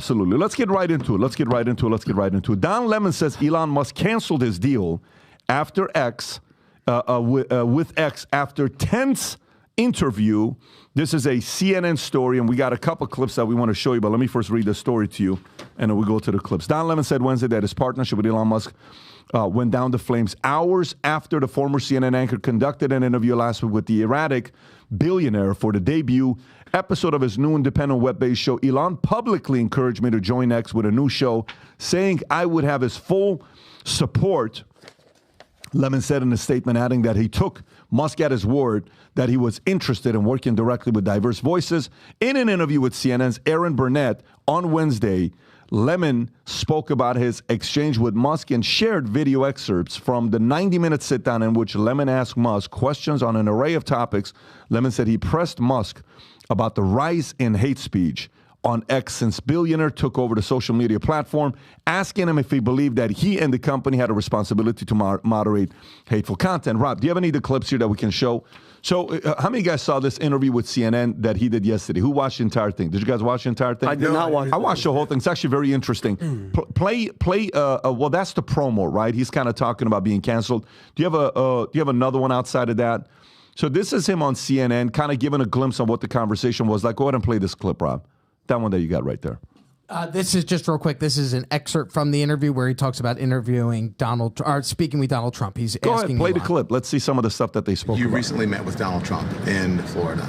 Absolutely. Let's get right into it. Don Lemon says Elon Musk canceled his deal after with X after tense interview. This is a CNN story, and we got a couple clips that we want to show you, but let me first read the story to you, and then we'll go to the clips. Don Lemon said Wednesday that his partnership with Elon Musk went down the flames hours after the former CNN anchor conducted an interview last week with the erratic billionaire for the debut episode of his new independent web-based show. Elon publicly encouraged me to join X with a new show, saying I would have his full support. Lemon said in a statement, adding that he took Musk at his word that he was interested in working directly with diverse voices. In an interview with CNN's Aaron Burnett on Wednesday, Lemon spoke about his exchange with Musk and shared video excerpts from the 90-minute sit-down in which Lemon asked Musk questions on an array of topics. Lemon said he pressed Musk about the rise in hate speech on X since billionaire took over the social media platform, asking him if he believed that he and the company had a responsibility to moderate hateful content. Rob, do you have any of the clips here that we can show? So how many of you guys saw this interview with CNN that he did yesterday? Who watched the entire thing? Did you guys watch the entire thing? I did not watch it. I watched the whole thing. It's actually very interesting. Well, that's the promo, right? He's kind of talking about being canceled. Do you have another one outside of that? So this is him on CNN, kind of giving a glimpse of what the conversation was like. Go ahead and play this clip, Rob. That one that you got right there. This is just real quick. This is an excerpt from the interview where he talks about speaking with Donald Trump. He's Go asking ahead, play Elon. the clip. Let's see some of the stuff that they spoke about. You recently met with Donald Trump in Florida.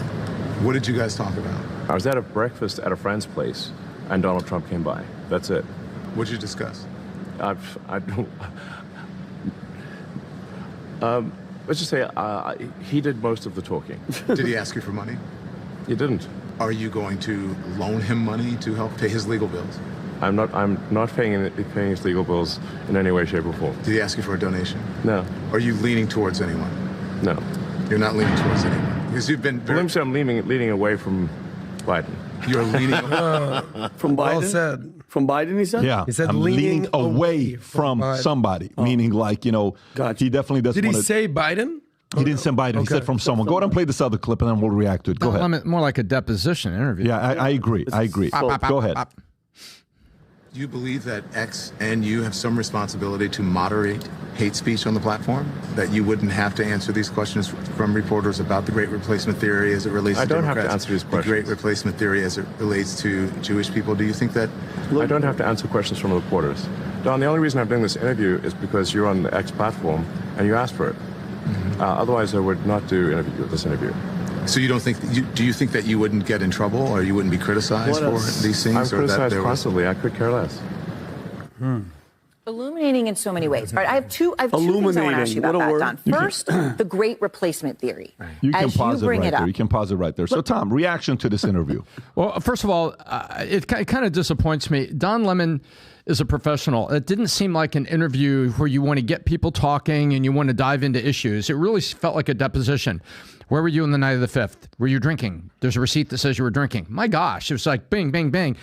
What did you guys talk about? I was at a breakfast at a friend's place, and Donald Trump came by. That's it. What did you discuss? Let's just say he did most of the talking. Did he ask you for money? He didn't. Are you going to loan him money to help pay his legal bills? I'm not paying his legal bills in any way, shape, or form. Did he ask you for a donation? No. Are you leaning towards anyone? No. You're not leaning towards anyone? Because you've been very... I'm leaning away from Biden. You're leaning from Biden? Well said. From Biden, he said? Yeah. He said I'm leaning away from somebody, meaning like, he definitely doesn't want to... Did he say Biden? He didn't say Biden. Okay. He said from someone. Go ahead and play this other clip, and then we'll react to it. Go ahead. More like a deposition interview. Yeah, I agree. Go ahead. Do you believe that X and you have some responsibility to moderate hate speech on the platform? That you wouldn't have to answer these questions from reporters about the Great Replacement Theory as it relates to Democrats? I don't have to answer these questions. The Great Replacement Theory as it relates to Jewish people. Do you think that... I don't have to answer questions from reporters. Don, the only reason I'm doing this interview is because you're on the X platform and you asked for it. Mm-hmm. Otherwise, I would not do this interview. So you don't think? Do you think that you wouldn't get in trouble, or you wouldn't be criticized for these things? I'm criticized constantly. I could care less. Illuminating in so many ways. All right, I have two things I want to ask you about that, Don. First, the Great Replacement Theory. You can pause it right there. You can pause it right there. So, Tom, reaction to this interview? Well, first of all, it kind of disappoints me. Don Lemon is a professional. It didn't seem like an interview where you want to get people talking and you want to dive into issues. It really felt like a deposition. Where were you on the night of the 5th? Were you drinking? There's a receipt that says you were drinking. My gosh, it was like bing, bing, bing.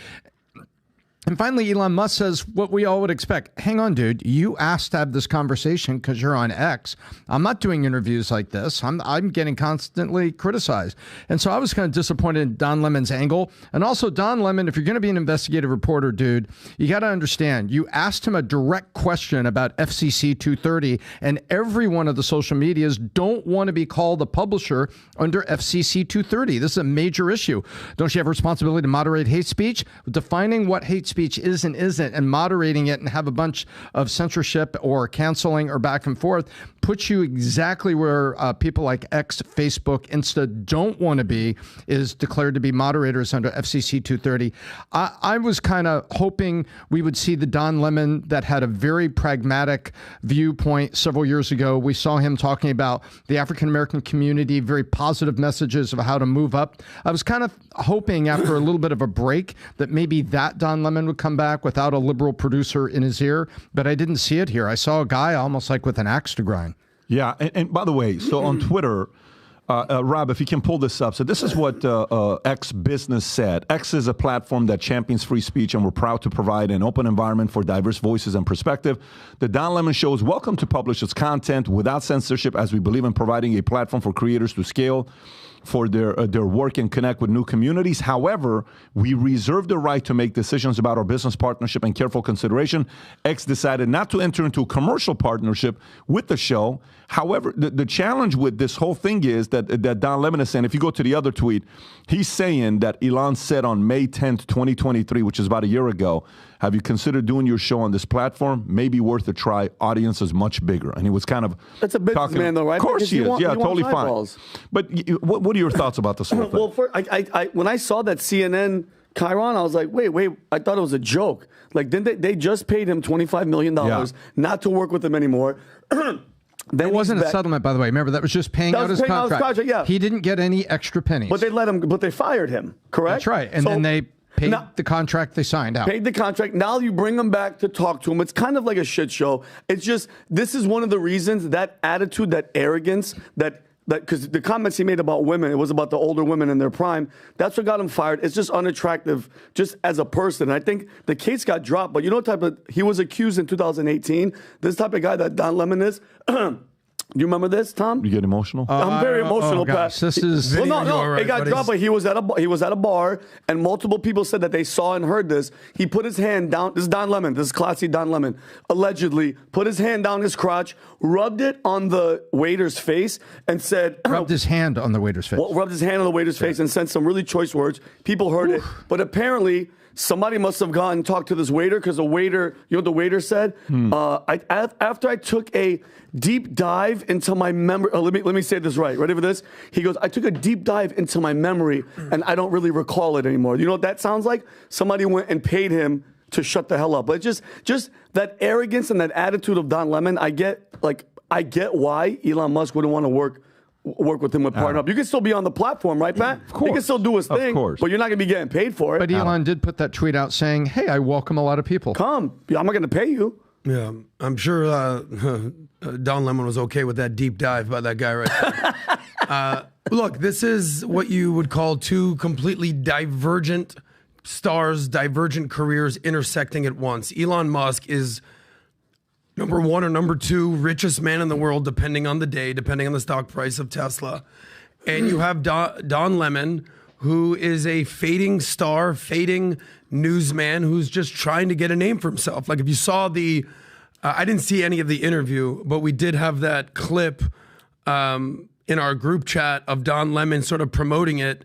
And finally, Elon Musk says what we all would expect. Hang on, dude. You asked to have this conversation because you're on X. I'm not doing interviews like this. I'm getting constantly criticized. And so I was kind of disappointed in Don Lemon's angle. And also, Don Lemon, if you're going to be an investigative reporter, dude, you got to understand, you asked him a direct question about FCC 230, and every one of the social medias don't want to be called a publisher under FCC 230. This is a major issue. Don't you have a responsibility to moderate hate speech? Defining what hate speech is and isn't, and moderating it and have a bunch of censorship or canceling or back and forth puts you exactly where people like X, Facebook, Insta don't want to be, is declared to be moderators under FCC 230. I was kind of hoping we would see the Don Lemon that had a very pragmatic viewpoint several years ago. We saw him talking about the African-American community, very positive messages of how to move up. I was kind of hoping after a little bit of a break that maybe that Don Lemon would come back without a liberal producer in his ear, but I didn't see it here. I saw a guy almost like with an axe to grind. Yeah, and by the way, so on Twitter, Rob, if you can pull this up. So this is what X Business said. X is a platform that champions free speech, and we're proud to provide an open environment for diverse voices and perspective. The Don Lemon Show is welcome to publish its content without censorship, as we believe in providing a platform for creators to scale for their work and connect with new communities. However, we reserve the right to make decisions about our business partnership and careful consideration. X decided not to enter into a commercial partnership with the show. However, the challenge with this whole thing is that Don Lemon is saying, if you go to the other tweet, he's saying that Elon said on May 10th, 2023, which is about a year ago, have you considered doing your show on this platform? Maybe worth a try. Audience is much bigger. And he was kind of That's a businessman, though, right? Of course he is. Yeah, totally fine. But what are your thoughts about this whole thing? Well, when I saw that CNN Chiron, I was like, wait, I thought it was a joke. Like, didn't they just paid him $25 million not to work with him anymore? There wasn't a settlement, by the way. Remember, that was just paying out his contract. Yeah. He didn't get any extra pennies. But they fired him, correct? That's right. And then they paid the contract they signed out. Paid the contract. Now you bring him back to talk to him. It's kind of like a shit show. It's just, this is one of the reasons, that attitude, that arrogance, that because the comments he made about women, it was about the older women in their prime. That's what got him fired. It's just unattractive, just as a person. I think the case got dropped, but you know what type of, he was accused in 2018. This type of guy that Don Lemon is. Do you remember this, Tom? You get emotional? I'm very emotional, Pat. This is well, no. It got dropped, but he was at a bar, and multiple people said that they saw and heard this. He put his hand down. This is Don Lemon. This is classy Don Lemon. Allegedly, put his hand down his crotch, rubbed it on the waiter's face, and said, rubbed his hand on the waiter's face. Well, rubbed his hand on the waiter's face and said some really choice words. People heard it, but apparently somebody must have gone and talked to this waiter, because the waiter, you know what the waiter said? After I took a deep dive into my memory, let me say this right. Ready for this? He goes, I took a deep dive into my memory, and I don't really recall it anymore. You know what that sounds like? Somebody went and paid him to shut the hell up. But just that arrogance and that attitude of Don Lemon, I get why Elon Musk wouldn't want to work with him with partner up. You can still be on the platform, right, Pat? Of course. He can still do his thing, but you're not going to be getting paid for it. But Elon did put that tweet out saying, hey, I welcome a lot of people. Come. I'm not going to pay you. Yeah, I'm sure Don Lemon was okay with that deep dive by that guy right there. Look, this is what you would call two completely divergent stars, divergent careers intersecting at once. Elon Musk is number one or number two richest man in the world, depending on the day, depending on the stock price of Tesla. And you have Don Lemon, who is a fading star, fading newsman who's just trying to get a name for himself. Like, if you saw I didn't see any of the interview, but we did have that clip in our group chat of Don Lemon sort of promoting it.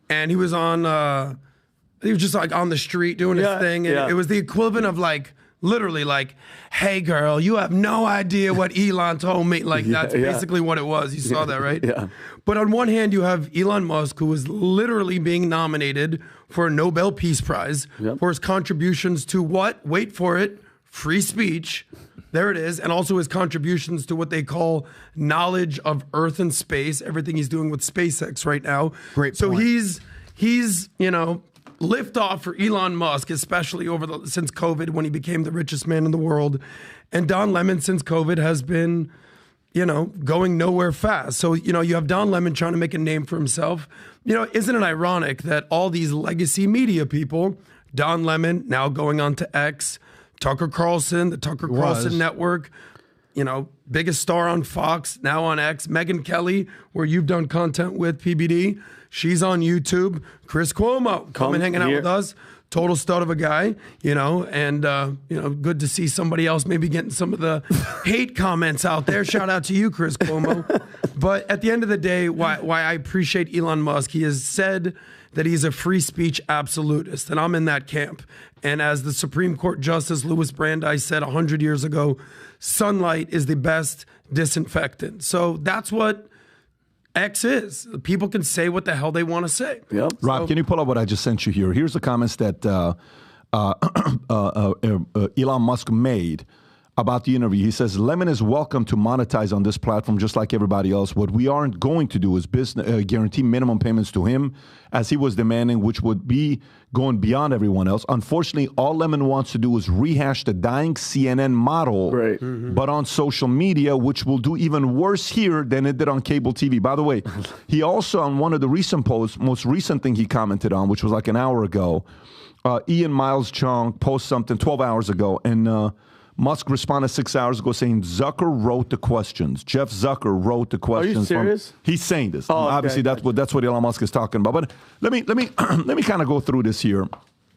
And he was he was just like on the street doing his thing. And it was the equivalent of literally hey girl, you have no idea what Elon told me. That's basically what it was. You saw that, right? Yeah. But on one hand, you have Elon Musk, who is literally being nominated for a Nobel Peace Prize for his contributions to what? Wait for it. Free speech. There it is. And also his contributions to what they call knowledge of Earth and space, everything he's doing with SpaceX right now. Great point. So he's liftoff for Elon Musk, especially since COVID, when he became the richest man in the world. And Don Lemon, since COVID, has been, going nowhere fast. So, you have Don Lemon trying to make a name for himself. Isn't it ironic that all these legacy media people, Don Lemon now going on to X, Tucker Carlson, the Tucker Carlson Network, biggest star on Fox, now on X, Megyn Kelly, where you've done content with PBD, she's on YouTube, Chris Cuomo, coming hanging out with us, total stud of a guy, and good to see somebody else maybe getting some of the hate comments out there. Shout out to you, Chris Cuomo. But at the end of the day, why I appreciate Elon Musk, he has said that he's a free speech absolutist, and I'm in that camp. And as the Supreme Court Justice Louis Brandeis said 100 years ago, sunlight is the best disinfectant. So that's what X is. People can say what the hell they want to say. Yep. Rob, can you pull up what I just sent you here? Here's the comments that Elon Musk made about the interview. He says, Lemon is welcome to monetize on this platform just like everybody else. What we aren't going to do is guarantee minimum payments to him as he was demanding, which would be going beyond everyone else. Unfortunately, all Lemon wants to do is rehash the dying CNN model, but on social media, which will do even worse here than it did on cable TV. By the way, he also, on one of the recent posts, most recent thing he commented on, which was like an hour ago, Ian Miles Chung posted something 12 hours ago, and Musk responded 6 hours ago saying Zucker wrote the questions. Jeff Zucker wrote the questions. Are you serious? He's saying this. Oh, okay. Obviously, that's what Elon Musk is talking about. But let me kind of go through this here.